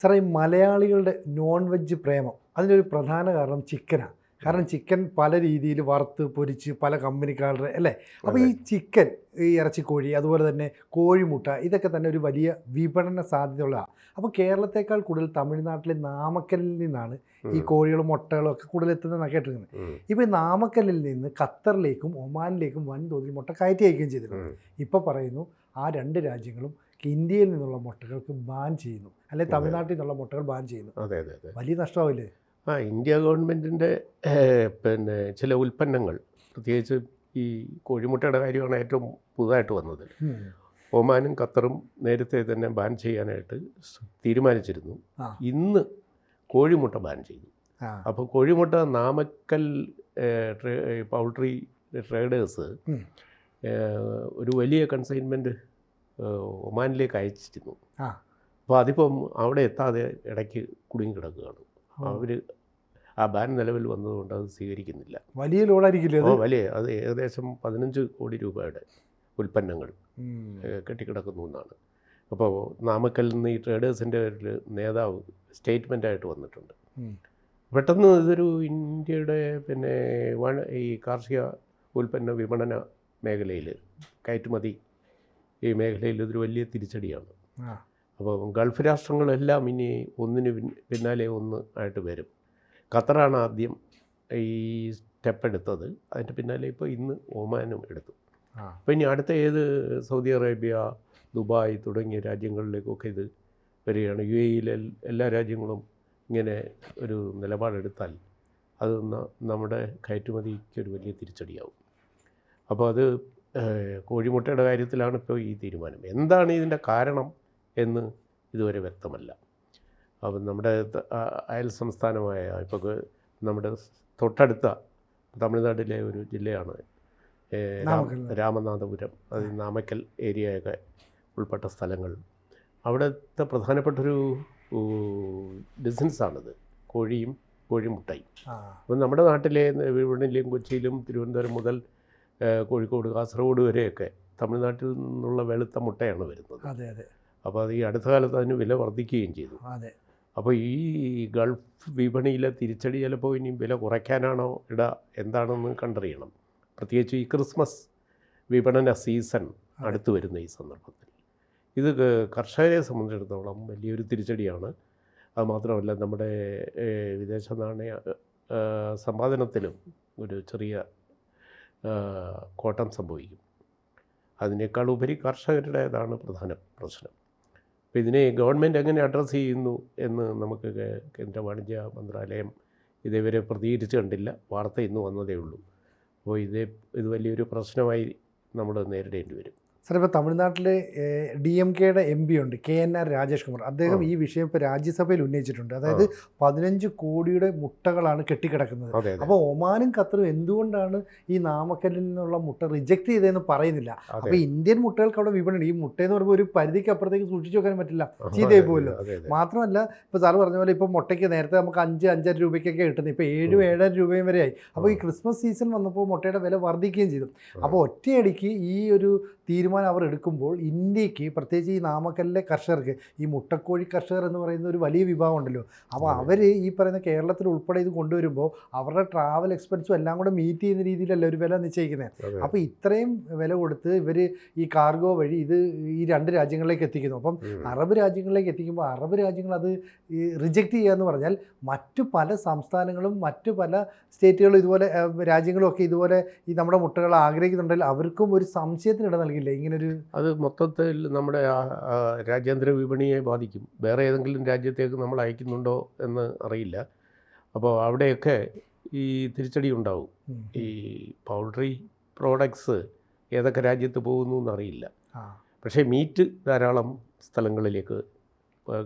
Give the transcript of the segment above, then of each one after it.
സാറേ ഈ മലയാളികളുടെ നോൺ വെജ് പ്രേമം അതിനൊരു പ്രധാന കാരണം ചിക്കനാണ്. കാരണം ചിക്കൻ പല രീതിയിൽ വറുത്ത് പൊരിച്ച് പല കമ്പനിക്കാരുടെ അല്ലേ. അപ്പോൾ അതെ. ഈ ചിക്കൻ, ഈ ഇറച്ചിക്കോഴി, അതുപോലെ തന്നെ കോഴിമുട്ട, ഇതൊക്കെ തന്നെ ഒരു വലിയ വിപണന സാധ്യതയുള്ളതാണ്. അപ്പോൾ കേരളത്തേക്കാൾ കൂടുതൽ തമിഴ്നാട്ടിലെ നാമക്കലിൽ നിന്നാണ് ഈ കോഴികളും മുട്ടകളും ഒക്കെ കൂടുതൽ എത്തുന്നതെന്നാണ് കേട്ടിരിക്കുന്നത്. ഇപ്പോൾ ഈ നാമക്കലിൽ നിന്ന് ഖത്തറിലേക്കും ഒമാനിലേക്കും വൻതോതിൽ മുട്ട കയറ്റി അയക്കുകയും ചെയ്തിട്ടുണ്ട്. ഇപ്പോൾ പറയുന്നു ആ രണ്ട് രാജ്യങ്ങളും ഇന്ത്യയിൽ നിന്നുള്ള മുട്ടകൾക്ക് ബാൻ ചെയ്യുന്നു, അല്ലെങ്കിൽ തമിഴ്നാട്ടിൽ നിന്നുള്ള മുട്ടകൾ ബാൻ ചെയ്യുന്നു. അതെ അതെ അതെ. വലിയ നഷ്ടമാവില്ലേ? ഇന്ത്യ ഗവൺമെൻറ്റിൻ്റെ പിന്നെ ചില ഉൽപ്പന്നങ്ങൾ, പ്രത്യേകിച്ച് ഈ കോഴിമുട്ടയുടെ കാര്യമാണ് ഏറ്റവും പുതുതായിട്ട് വന്നത്. ഒമാനും ഖത്തറും നേരത്തെ തന്നെ ബാൻ ചെയ്യാനായിട്ട് തീരുമാനിച്ചിരുന്നു. ഇന്ന് കോഴിമുട്ട ബാൻ ചെയ്തു. അപ്പോൾ കോഴിമുട്ട നാമക്കൽ പൗൾട്രി ട്രേഡേഴ്സ് ഒരു വലിയ കൺസൈൻമെൻറ്റ് ഒമാനിലേക്ക് അയച്ചിരുന്നു. അപ്പോൾ അതിപ്പം അവിടെ എത്താതെ ഇടയ്ക്ക് കുടുങ്ങി കിടക്കുകയാണ്. അവർ ആ ബാൻ നിലവിൽ വന്നതുകൊണ്ട് അത് സ്വീകരിക്കുന്നില്ല. വലിയ ലോഡായിരിക്കില്ലേ? അത് ഏകദേശം 15 കോടി രൂപയുടെ ഉൽപ്പന്നങ്ങൾ കെട്ടിക്കിടക്കുന്നു എന്നാണ്. അപ്പോൾ നാമക്കലിൽ നിന്ന് ഈ ട്രേഡേഴ്സിൻ്റെ ഒരു നേതാവ് സ്റ്റേറ്റ്മെൻറ്റായിട്ട് വന്നിട്ടുണ്ട്. പെട്ടെന്ന് ഇതൊരു ഇന്ത്യയുടെ പിന്നെ ഈ കാർഷിക ഉൽപ്പന്ന വിപണന മേഖലയിൽ, കയറ്റുമതി ഈ മേഖലയിൽ ഇതൊരു വലിയ തിരിച്ചടിയാണ്. അപ്പോൾ ഗൾഫ് രാഷ്ട്രങ്ങളെല്ലാം ഇനി ഒന്നിന് പിന്നാലെ ഒന്ന് ആയിട്ട് വരും. ഖത്തറാണ് ആദ്യം ഈ സ്റ്റെപ്പ് എടുത്തത്. അതിൻ്റെ പിന്നാലെ ഇപ്പോൾ ഇന്ന് ഒമാനും എടുത്തു. അപ്പോൾ ഇനി അടുത്ത ഏത് സൗദി അറേബ്യ, ദുബായ് തുടങ്ങിയ രാജ്യങ്ങളിലേക്കൊക്കെ ഇത് വരികയാണ്. UAE എല്ലാ രാജ്യങ്ങളും ഇങ്ങനെ ഒരു നിലപാടെടുത്താൽ അത് നമ്മുടെ കയറ്റുമതിക്കൊരു വലിയ തിരിച്ചടിയാവും. അപ്പോൾ അത് കോഴിമുട്ടയുടെ കാര്യത്തിലാണ് ഇപ്പോൾ ഈ തീരുമാനം. എന്താണ് ഇതിൻ്റെ കാരണം എന്ന് ഇതുവരെ വ്യക്തമല്ല. അപ്പം നമ്മുടെ അയൽ സംസ്ഥാനമായ ഇപ്പോൾ നമ്മുടെ തൊട്ടടുത്ത തമിഴ്നാട്ടിലെ ഒരു ജില്ലയാണ് രാമനാഥപുരം. അത് നാമക്കൽ ഏരിയയൊക്കെ ഉൾപ്പെട്ട സ്ഥലങ്ങൾ. അവിടുത്തെ പ്രധാനപ്പെട്ടൊരു ബിസിനസ്സാണിത്, കോഴിയും കോഴിമുട്ടയും. അപ്പം നമ്മുടെ നാട്ടിലെ വിപണിയിലും കൊച്ചിയിലും തിരുവനന്തപുരം മുതൽ കോഴിക്കോട്, കാസർഗോഡ് വരെയൊക്കെ തമിഴ്നാട്ടിൽ നിന്നുള്ള വെളുത്ത മുട്ടയാണ് വരുന്നത്. അതെ അതെ. അപ്പോൾ അത് ഈ അടുത്ത കാലത്ത് അതിന് വില വർദ്ധിക്കുകയും ചെയ്തു. അതെ. അപ്പോൾ ഈ ഗൾഫ് വിപണിയിലെ തിരിച്ചടി ചിലപ്പോൾ ഇനി വില കുറയ്ക്കാനാണോ എന്താണെന്ന് കണ്ടറിയണം. പ്രത്യേകിച്ച് ഈ ക്രിസ്മസ് വിപണന സീസൺ അടുത്ത് വരുന്ന ഈ സന്ദർഭത്തിൽ ഇത് കർഷകരെ സംബന്ധിച്ചിടത്തോളം വലിയൊരു തിരിച്ചടിയാണ്. അതുമാത്രമല്ല നമ്മുടെ വിദേശ നാണയ സമ്പാദനത്തിലും ഒരു ചെറിയ കോട്ടം സംഭവിക്കും. അതിനേക്കാൾ ഉപരി കർഷകരുടേതാണ് പ്രധാന പ്രശ്നം. അപ്പോൾ ഇതിനെ ഗവൺമെൻറ് എങ്ങനെ അഡ്രസ്സ് ചെയ്യുന്നു എന്ന് നമുക്ക് കേന്ദ്ര വാണിജ്യ മന്ത്രാലയം ഇതേവരെ പ്രതികരിച്ച് കണ്ടില്ല. വാർത്ത ഇന്ന് വന്നതേ ഉള്ളൂ. അപ്പോൾ ഇത് വലിയൊരു പ്രശ്നമായി നമ്മൾ നേരിടേണ്ടി വരും. സാർ, ഇപ്പോൾ തമിഴ്നാട്ടിലെ DMKയുടെ MP ഉണ്ട്, KNR രാജേഷ് കുമാർ. അദ്ദേഹം ഈ വിഷയം ഇപ്പോൾ രാജ്യസഭയിൽ ഉന്നയിച്ചിട്ടുണ്ട്. അതായത് 15 കോടിയുടെ മുട്ടകളാണ് കെട്ടിക്കിടക്കുന്നത്. അപ്പോൾ ഒമാനും ഖത്തറും എന്തുകൊണ്ടാണ് ഈ നാമക്കല്ലിൽ നിന്നുള്ള മുട്ട റിജക്റ്റ് ചെയ്തതെന്ന് പറയുന്നില്ല. അപ്പോൾ ഇന്ത്യൻ മുട്ടകൾക്ക് അവിടെ വിപണി, ഈ മുട്ടയെന്ന് പറയുമ്പോൾ ഒരു പരിധിക്ക് അപ്പുറത്തേക്ക് സൂക്ഷിച്ചു വെക്കാൻ പറ്റില്ല, ചീത്തയായി പോകുമല്ലോ. മാത്രമല്ല ഇപ്പോൾ സാറ് പറഞ്ഞ പോലെ ഇപ്പോൾ മുട്ടയ്ക്ക് നേരത്തെ നമുക്ക് 5-5.5 രൂപയ്ക്കൊക്കെ കിട്ടുന്നത്, ഇപ്പോൾ 7-7.5 രൂപയും വരെയായി. അപ്പോൾ ഈ ക്രിസ്മസ് സീസൺ വന്നപ്പോൾ മുട്ടയുടെ വില വർദ്ധിക്കുകയും ചെയ്തു. അപ്പോൾ ഒറ്റയടിക്ക് ഈ ഒരു തീരുമാനം അവർ എടുക്കുമ്പോൾ ഇന്ത്യക്ക്, പ്രത്യേകിച്ച് ഈ നാമക്കലിലെ കർഷകർക്ക്, ഈ മുട്ടക്കോഴി കർഷകർ എന്ന് പറയുന്ന ഒരു വലിയ വിഭാഗം ഉണ്ടല്ലോ, അപ്പോൾ അവർ ഈ പറയുന്ന കേരളത്തിൽ ഉൾപ്പെടെ ഇത് കൊണ്ടുവരുമ്പോൾ അവരുടെ ട്രാവൽ എക്സ്പെൻസും എല്ലാം കൂടെ മീറ്റ് ചെയ്യുന്ന രീതിയിലല്ല ഒരു വില നിശ്ചയിക്കുന്നത്. അപ്പോൾ ഇത്രയും വില കൊടുത്ത് ഇവർ ഈ കാർഗോ വഴി ഇത് ഈ 2 രാജ്യങ്ങളിലേക്ക് എത്തിക്കുന്നു. അപ്പം അറബ് രാജ്യങ്ങളിലേക്ക് എത്തിക്കുമ്പോൾ അറബ് രാജ്യങ്ങൾ അത് റിജക്റ്റ് ചെയ്യുക എന്ന് പറഞ്ഞാൽ മറ്റു പല സംസ്ഥാനങ്ങളും മറ്റു പല സ്റ്റേറ്റുകളും ഇതുപോലെ രാജ്യങ്ങളും ഒക്കെ ഇതുപോലെ ഈ നമ്മുടെ മുട്ടകൾ ആഗ്രഹിക്കുന്നുണ്ടെങ്കിൽ അവർക്കും ഒരു സംശയത്തിനിട നൽകില്ല ഇങ്ങനൊരു. അത് മൊത്തത്തിൽ നമ്മുടെ രാജ്യാന്തര വിപണിയെ ബാധിക്കും. വേറെ ഏതെങ്കിലും രാജ്യത്തേക്ക് നമ്മൾ അയക്കുന്നുണ്ടോ എന്ന് അറിയില്ല. അപ്പോൾ അവിടെയൊക്കെ ഈ തിരിച്ചടി ഉണ്ടാവും. ഈ പൗൾട്രി പ്രോഡക്ട്സ് ഏതൊക്കെ രാജ്യത്ത് പോകുന്നു എന്നറിയില്ല. പക്ഷേ മീറ്റ് ധാരാളം സ്ഥലങ്ങളിലേക്ക്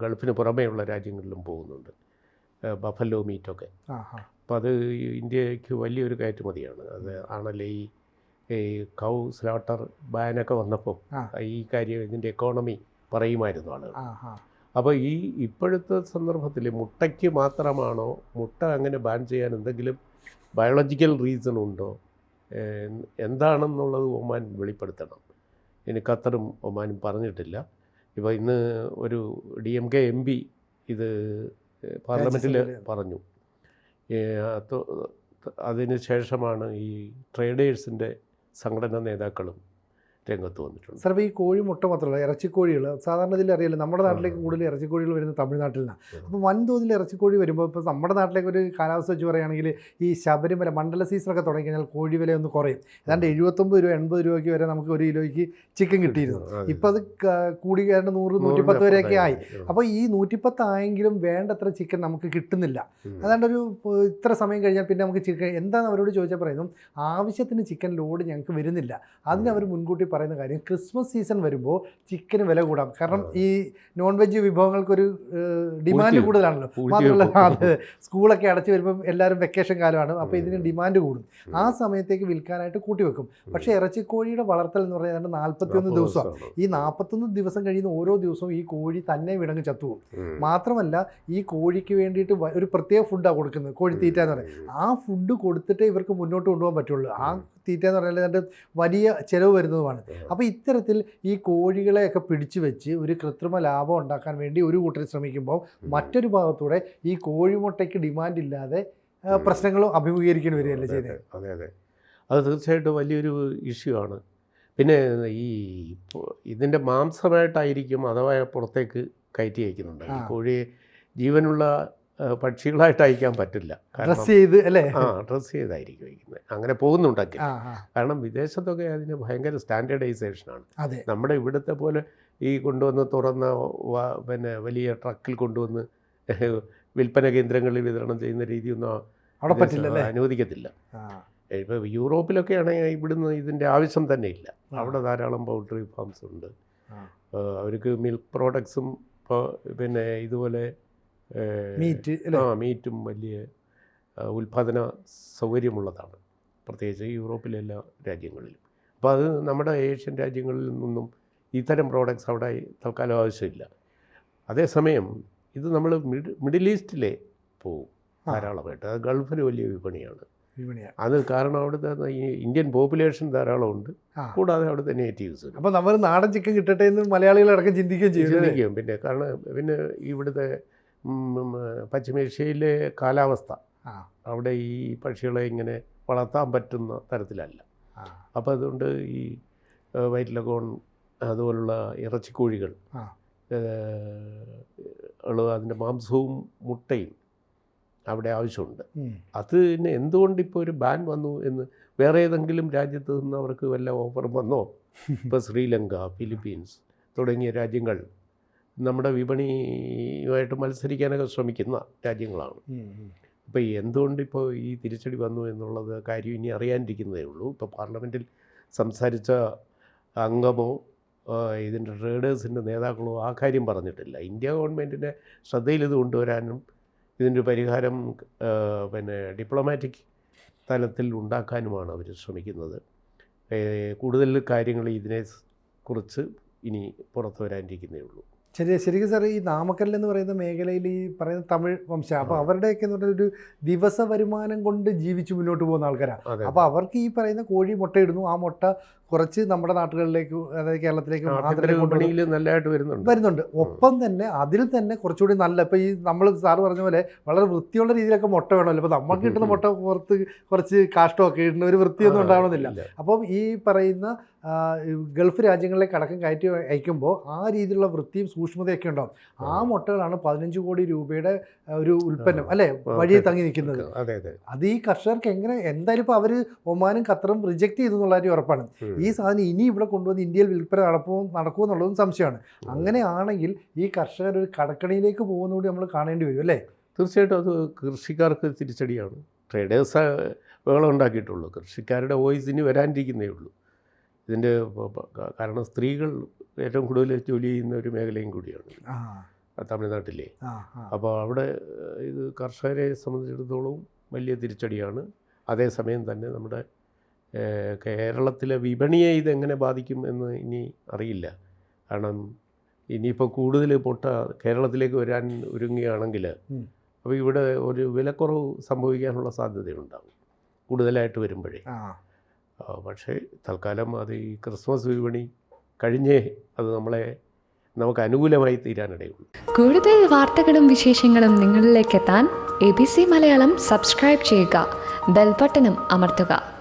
ഗൾഫിന് പുറമേയുള്ള രാജ്യങ്ങളിലും പോകുന്നുണ്ട്, ബഫല്ലോ മീറ്റൊക്കെ. അപ്പോൾ അത് ഇന്ത്യക്ക് വലിയൊരു കയറ്റുമതിയാണ്. അത് ആണല്ലേ ഈ കൗ സ്ലോട്ടർ ബാനൊക്കെ വന്നപ്പോൾ ഈ കാര്യം ഇതിൻ്റെ എക്കോണമി പറയുമായിരുന്നു ആളുകൾ. അപ്പോൾ ഇപ്പോഴത്തെ സന്ദർഭത്തിൽ മുട്ടയ്ക്ക് മാത്രമാണോ, മുട്ട അങ്ങനെ ബാൻ ചെയ്യാൻ എന്തെങ്കിലും ബയോളജിക്കൽ റീസൺ ഉണ്ടോ, എന്താണെന്നുള്ളത് ഒമാൻ വെളിപ്പെടുത്തണം. ഇനി ഖത്തറും ഒമാനും പറഞ്ഞിട്ടില്ല. ഇപ്പോൾ ഇന്ന് ഒരു DMK MP ഇത് പാർലമെൻറ്റിൽ പറഞ്ഞു. അതിന് ശേഷമാണ് ഈ ട്രേഡേഴ്സിൻ്റെ സംഘടനാ നേതാക്കളും രംഗത്ത് വന്നിട്ടുണ്ട്. സാർ, ഈ കോഴി മുട്ട മാത്രമല്ല, ഇറച്ചിക്കോഴികൾ സാധാരണ ഇതിൽ അറിയില്ല, നമ്മുടെ നാട്ടിലേക്ക് കൂടുതൽ ഇറച്ചിക്കോഴികൾ വരുന്നത് തമിഴ്നാട്ടിൽ നിന്നാണ്. അപ്പോൾ വൻതോതിൽ ഇറച്ചിക്കോഴി വരുമ്പോൾ ഇപ്പോൾ നമ്മുടെ നാട്ടിലേക്ക് ഒരു കാലാവസ്ഥ വെച്ച് പറയുകയാണെങ്കിൽ ഈ ശബരിമല മണ്ഡല സീസണൊക്കെ തുടങ്ങി കഴിഞ്ഞാൽ കോഴി വില ഒന്ന് കുറയും. ഏതാണ്ട് 79 രൂപ 80 രൂപയ്ക്ക് വരെ നമുക്ക് 1 കിലോയ്ക്ക് ചിക്കൻ കിട്ടിയിരുന്നു. ഇപ്പോൾ അത് കൂടി ഏതാണ്ട് 100 110 വരെയൊക്കെ ആയി. അപ്പോൾ ഈ 110 ആയെങ്കിലും വേണ്ടത്ര ചിക്കൻ നമുക്ക് കിട്ടുന്നില്ല. അതാണ്ട് ഒരു ഇത്ര സമയം കഴിഞ്ഞാൽ പിന്നെ നമുക്ക് ചിക്കൻ എന്താണ് അവരോട് ചോദിച്ചാൽ പറയുന്നു, ആവശ്യത്തിന് ചിക്കൻ ലോഡ് ഞങ്ങൾക്ക് വരുന്നില്ല. അതിന് അവർ മുൻകൂട്ടി പറയുന്ന കാര്യം, ക്രിസ്മസ് സീസൺ വരുമ്പോൾ ചിക്കന് വില കൂടാം. കാരണം ഈ നോൺ വെജ് വിഭവങ്ങൾക്കൊരു ഡിമാൻഡ് കൂടുതലാണല്ലോ. മാത്രമല്ല അത് സ്കൂളൊക്കെ അടച്ചു വരുമ്പം എല്ലാവരും വെക്കേഷൻ കാലമാണ്, അപ്പോൾ ഇതിന് ഡിമാൻഡ് കൂടും. ആ സമയത്തേക്ക് വിൽക്കാനായിട്ട് കൂട്ടിവെക്കും. പക്ഷേ ഇറച്ചിക്കോഴിയുടെ വളർത്തൽ എന്ന് പറയുന്നത് 41 ദിവസം. ഈ 41 ദിവസം കഴിയുന്ന ഓരോ ദിവസവും ഈ കോഴി തന്നെ വിടങ്ങ് ചത്തുപോകും. മാത്രമല്ല ഈ കോഴിക്ക് വേണ്ടിയിട്ട് ഒരു പ്രത്യേക ഫുഡാണ് കൊടുക്കുന്നത്, കോഴിത്തീറ്റ എന്ന് പറയുന്നത്. ആ ഫുഡ് കൊടുത്തിട്ടേ ഇവർക്ക് മുന്നോട്ട് കൊണ്ടുപോകാൻ പറ്റുള്ളൂ. ആ തീറ്റ എന്ന് പറഞ്ഞാൽ അതിൻ്റെ വലിയ ചിലവ് വരുന്നതുമാണ്. അപ്പോൾ ഇത്തരത്തിൽ ഈ കോഴികളെയൊക്കെ പിടിച്ചു വെച്ച് ഒരു കൃത്രിമ ലാഭം ഉണ്ടാക്കാൻ വേണ്ടി ഒരു കൂട്ടർ ശ്രമിക്കുമ്പോൾ മറ്റൊരു ഭാഗത്തൂടെ ഈ കോഴിമുട്ടയ്ക്ക് ഡിമാൻഡ് ഇല്ലാതെ പ്രശ്നങ്ങളും അഭിമുഖീകരിക്കേണ്ടി വരികയല്ലേ ചെയ്യുന്നത്. അതെ അതെ, അത് തീർച്ചയായിട്ടും വലിയൊരു ഇഷ്യൂ ആണ്. പിന്നെ ഈ ഇതിൻ്റെ മാംസമായിട്ടായിരിക്കും അഥവാ പുറത്തേക്ക് കയറ്റി അയക്കുന്നുണ്ട്. ഈ കോഴിയെ ജീവനുള്ള പക്ഷികളായിട്ട് അയക്കാൻ പറ്റില്ല. ഡ്രസ് ചെയ്ത് അല്ലേ? ഡ്രസ് ചെയ്തായിരിക്കും വയ്ക്കുന്നത്. അങ്ങനെ പോകുന്നുണ്ടെങ്കിൽ. കാരണം വിദേശത്തൊക്കെ അതിന് ഭയങ്കര സ്റ്റാൻഡേർഡൈസേഷനാണ്. നമ്മുടെ ഇവിടുത്തെ പോലെ ഈ കൊണ്ടുവന്ന് തുറന്ന പിന്നെ വലിയ ട്രക്കിൽ കൊണ്ടുവന്ന് വിൽപ്പന കേന്ദ്രങ്ങളിൽ വിതരണം ചെയ്യുന്ന രീതിയൊന്നും അവിടെ പറ്റില്ല, അനുവദിക്കത്തില്ല. ഇപ്പോൾ യൂറോപ്പിലൊക്കെ ആണെങ്കിൽ ഇവിടുന്ന് ഇതിൻ്റെ ആവശ്യം തന്നെ ഇല്ല. അവിടെ ധാരാളം പൗൾട്രി ഫാംസ് ഉണ്ട്. അവർക്ക് മിൽക്ക് പ്രോഡക്ട്സും പിന്നെ ഇതുപോലെ മീറ്റും വലിയ ഉൽപ്പാദന സൗകര്യമുള്ളതാണ്, പ്രത്യേകിച്ച് യൂറോപ്പിലെ എല്ലാ രാജ്യങ്ങളിലും. അപ്പോൾ അത് നമ്മുടെ ഏഷ്യൻ രാജ്യങ്ങളിൽ നിന്നും ഇത്തരം പ്രോഡക്ട്സ് അവിടെ തൽക്കാലം ആവശ്യമില്ല. അതേസമയം ഇത് നമ്മൾ മിഡിൽ ഈസ്റ്റിലെ പോകും ധാരാളമായിട്ട്. അത് ഗൾഫിൽ വലിയ വിപണിയാണ്. അത് കാരണം അവിടുത്തെ ഈ ഇന്ത്യൻ പോപ്പുലേഷൻ ധാരാളമുണ്ട്, കൂടാതെ അവിടുത്തെ നേറ്റീവ്സ്. അപ്പോൾ നമ്മൾ നാടൻ ചിക്കൻ കിട്ടട്ടെ എന്ന് മലയാളികളടക്കം ചിന്തിക്കും. പിന്നെ കാരണം പിന്നെ ഇവിടുത്തെ പശ്ചിമേഷ്യയിലെ കാലാവസ്ഥ അവിടെ ഈ പക്ഷികളെ ഇങ്ങനെ വളർത്താൻ പറ്റുന്ന തരത്തിലല്ല. അപ്പോൾ അതുകൊണ്ട് ഈ വൈറ്റ് ലഗോൺ അതുപോലുള്ള ഇറച്ചിക്കോഴികൾ അതിൻ്റെ മാംസവും മുട്ടയും അവിടെ ആവശ്യമുണ്ട്. അതിന് എന്തുകൊണ്ടിപ്പോൾ ഒരു ബാൻ വന്നു എന്ന് വേറെ ഏതെങ്കിലും രാജ്യത്ത് നിന്ന് അവർക്ക് വല്ല ഓഫറും വന്നോ? ഇപ്പോൾ ശ്രീലങ്ക, ഫിലിപ്പീൻസ് തുടങ്ങിയ രാജ്യങ്ങൾ നമ്മുടെ വിപണിയുമായിട്ട് മത്സരിക്കാനൊക്കെ ശ്രമിക്കുന്ന രാജ്യങ്ങളാണ്. അപ്പോൾ എന്തുകൊണ്ടിപ്പോൾ ഈ തിരിച്ചടി വന്നു എന്നുള്ളത് കാര്യം ഇനി അറിയാനിരിക്കുന്നതേ ഉള്ളൂ. ഇപ്പോൾ പാർലമെൻറ്റിൽ സംസാരിച്ച അംഗമോ ഇതിൻ്റെ ട്രേഡേഴ്സിൻ്റെ നേതാക്കളോ ആ കാര്യം പറഞ്ഞിട്ടില്ല. ഇന്ത്യ ഗവൺമെൻറ്റിൻ്റെ ശ്രദ്ധയിൽ ഇത് കൊണ്ടുവരാനും ഇതിൻ്റെ പരിഹാരം പിന്നെ ഡിപ്ലോമാറ്റിക് തലത്തിൽ ഉണ്ടാക്കാനുമാണ് അവർ ശ്രമിക്കുന്നത്. കൂടുതൽ കാര്യങ്ങൾ ഇതിനെ കുറിച്ച് ഇനി പുറത്തു വരാനിരിക്കുന്നേ ഉള്ളൂ. ശരിക്കും സാർ, ഈ നാമക്കൽ എന്ന് പറയുന്ന മേഖലയിൽ ഈ പറയുന്ന തമിഴ് വംശം, അപ്പോൾ അവരുടെയൊക്കെ എന്ന് പറഞ്ഞാൽ ഒരു ദിവസ വരുമാനം കൊണ്ട് ജീവിച്ച് മുന്നോട്ട് പോകുന്ന ആൾക്കാരാണ്. അപ്പോൾ അവർക്ക് ഈ പറയുന്ന കോഴി മുട്ടയിടുന്നു, ആ മുട്ട കുറച്ച് നമ്മുടെ നാട്ടുകളിലേക്ക്, അതായത് കേരളത്തിലേക്ക് നല്ലതായിട്ട് വരുന്നുണ്ട്. ഒപ്പം തന്നെ അതിൽ തന്നെ കുറച്ചുകൂടി നല്ല, ഇപ്പോൾ ഈ നമ്മൾ സാറ് പറഞ്ഞ പോലെ വളരെ വൃത്തിയുള്ള രീതിയിലൊക്കെ മുട്ട വേണമല്ലോ. അപ്പോൾ നമുക്ക് കിട്ടുന്ന മുട്ട പുറത്ത് കുറച്ച് കാഷ്ടമൊക്കെ ഇടുന്ന ഒരു വൃത്തിയൊന്നും ഉണ്ടാവണമെന്നില്ല. അപ്പം ഈ പറയുന്ന ഗൾഫ് രാജ്യങ്ങളിലേക്ക് അടക്കം കയറ്റി അയക്കുമ്പോൾ ആ രീതിയിലുള്ള വൃത്തിയും സൂക്ഷ്മതയൊക്കെ ഉണ്ടാവും. ആ മുട്ടകളാണ് 15 കോടി രൂപയുടെ ഒരു ഉൽപ്പന്നം അല്ലേ വഴിയെ തങ്ങി നിൽക്കുന്നത്. അത് ഈ കർഷകർക്ക് എങ്ങനെ, എന്തായാലും ഇപ്പോൾ അവർ ഒമാനും ഖത്തറും റിജക്റ്റ് ചെയ്തു എന്നുള്ള കാര്യം ഉറപ്പാണ്. ഈ സാധനം ഇനി ഇവിടെ കൊണ്ടുവന്ന് ഇന്ത്യയിൽ വിൽപ്പന നടക്കുമോ എന്നുള്ളതും സംശയമാണ്. അങ്ങനെയാണെങ്കിൽ ഈ കർഷകർ ഒരു കടക്കണിയിലേക്ക് പോകുന്നതുകൂടി നമ്മൾ കാണേണ്ടി വരും അല്ലേ? തീർച്ചയായിട്ടും അത് കൃഷിക്കാർക്ക് തിരിച്ചടിയാണ്. ട്രേഡേഴ്സ് ബഹളം ഉണ്ടാക്കിയിട്ടുള്ളൂ, കൃഷിക്കാരുടെ വോയിസ് ഇനി വരാനിരിക്കുന്നേ ഉള്ളൂ. ഇതിൻ്റെ കാരണം സ്ത്രീകൾ ഏറ്റവും കൂടുതൽ ജോലി ചെയ്യുന്ന ഒരു മേഖലയും കൂടിയാണ് തമിഴ്നാട്ടിലെ. അപ്പോൾ അവിടെ ഇത് കർഷകരെ സംബന്ധിച്ചിടത്തോളം വലിയ തിരിച്ചടിയാണ്. അതേസമയം തന്നെ നമ്മുടെ കേരളത്തിലെ വിപണിയെ ഇതെങ്ങനെ ബാധിക്കും എന്ന് ഇനി അറിയില്ല. കാരണം ഇനിയിപ്പോൾ കൂടുതൽ മുട്ട കേരളത്തിലേക്ക് വരാൻ ഒരുങ്ങുകയാണെങ്കിൽ അപ്പോൾ ഇവിടെ ഒരു വിലക്കുറവ് സംഭവിക്കാനുള്ള സാധ്യതയുണ്ടാകും കൂടുതലായിട്ട് വരുമ്പോഴേ. പക്ഷേ തൽക്കാലം അത് ഈ ക്രിസ്മസ് വിപണി കഴിഞ്ഞേ അത് നമ്മളെ നമുക്ക് അനുകൂലമായി തീരാനിടയുള്ളൂ. കൂടുതൽ വാർത്തകളും വിശേഷങ്ങളും നിങ്ങളിലേക്ക് എത്താൻ ABC മലയാളം സബ്സ്ക്രൈബ് ചെയ്യുക, ബെൽബട്ടനും അമർത്തുക.